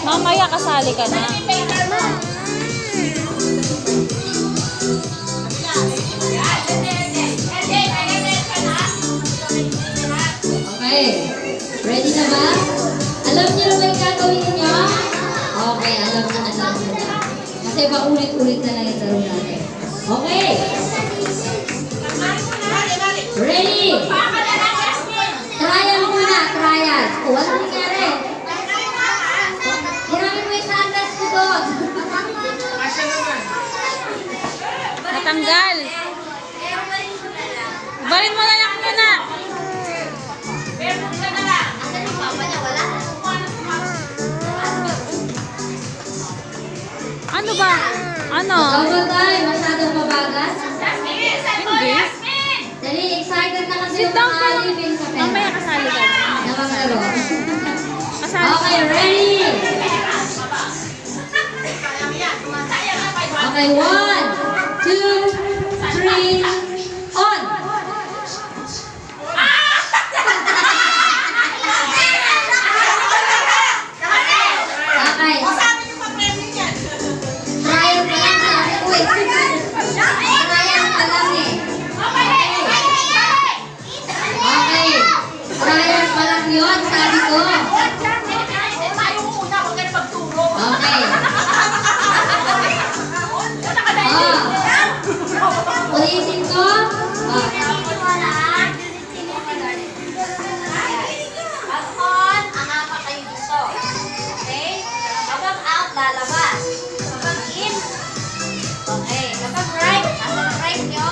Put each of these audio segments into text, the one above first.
Mamaya kasali ka na. Okay. Ready na ba? Alam niyo na ba yung gagawin niyo? Okay, alam na. Kasi paulit-ulit na lang yung laro natin. Okay. Ready? Trial muna, trial. O, ano nangyari? Hiramin mo yung sandas ko doon. Natanggal. Barin mo na lang muna. Asan yung papa niya? Wala. Ano ba? Ano? Ikaw ba tayo? Masyadong mabagal? Hindi. Dali, excited na kasi Sit yung down mga ka lang. alipin sa pera. Mamaya kasali ka na. Nakakalaro. Kasali ka. Okay, ready? Okay, 1, 2, 3, on! Okay. Trial pa lang sa akin. Uy, trial pa lang eh. Okay. Trial pa lang yun, sabi ko. Okay. Ulitin ko. Lalabas. Kapag in, okay. Kapag right, asa ang right nyo?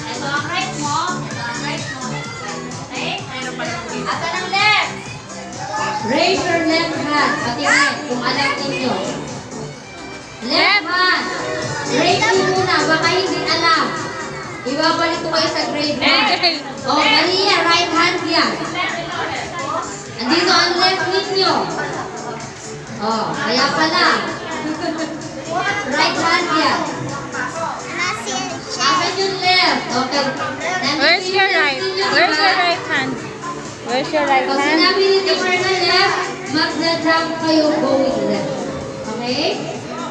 Ito ang right mo. Ito ang right mo. Okay? Asa ang left? Raise your left hand. Patingin kung alam ninyo. Left hand. Raise nyo muna. Baka hindi alam. Ibabalik ko kayo sa grade 1. Oh, mali yan. Right hand yan. Andito ang left ninyo. Oh, kaya pala. Right hand yan. Asan yung left? Okay. Where's your right? Where's your right hand? Where's your right Pag hand? sinabi ni teacher na left, magda-jump kayo going left. Okay?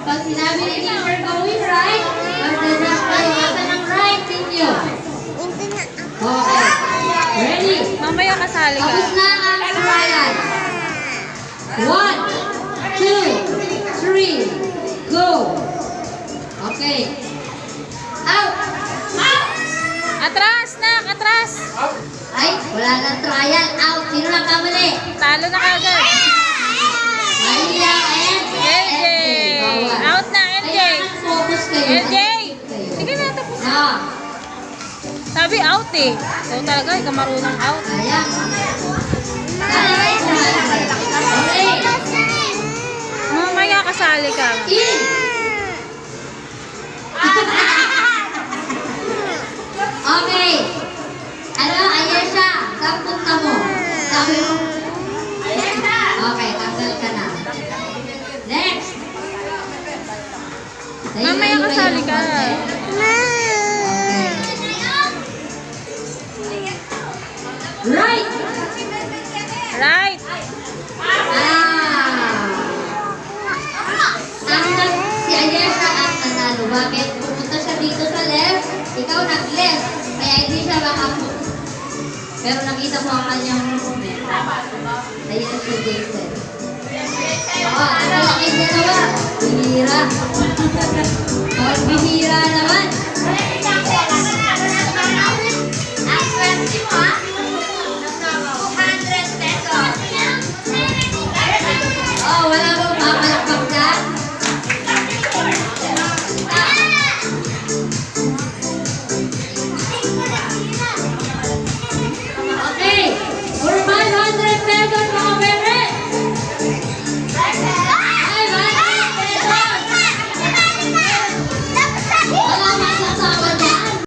Pag sinabi ni teacher going right, magda-jump kayo. Asan ang right ninyo? Okay. Ready? Mamaya kasali ka. Tapos na ang trial. 1, 2, 3, go! Okay. Out! Atras na! Atras! Ay, wala nang trial. Out! Sino lang kamali? Talo na kagad. Maria and LJ! Bawal. Out na, LJ! Kailangan focus kayo. LJ! Sige na, tapos. Ah, Sabi out eh. Ikaw talaga, ikaw marunong out. ayan. Okay. Mamaya kasali ka. In! Okay. Ano, ayan siya. Saan punta mo? Sabi mo. Okay, tanggal ka na. Next. Mamaya kasali ka. Okay. Right! Right! Si Ayesha ang nanalo. Bakit? Pumunta siya dito sa left, ikaw nag-left. Kaya hindi siya makapo. Pero nakita mo ang kanyang movement. Ayun si Jason. Oo, ang malaki dalawa. Bihira. Oh, bihira naman. Ang swerte mo, ha? 200 pesos. Oh, wala bang papalakpak ka? Okay, for 500 pesos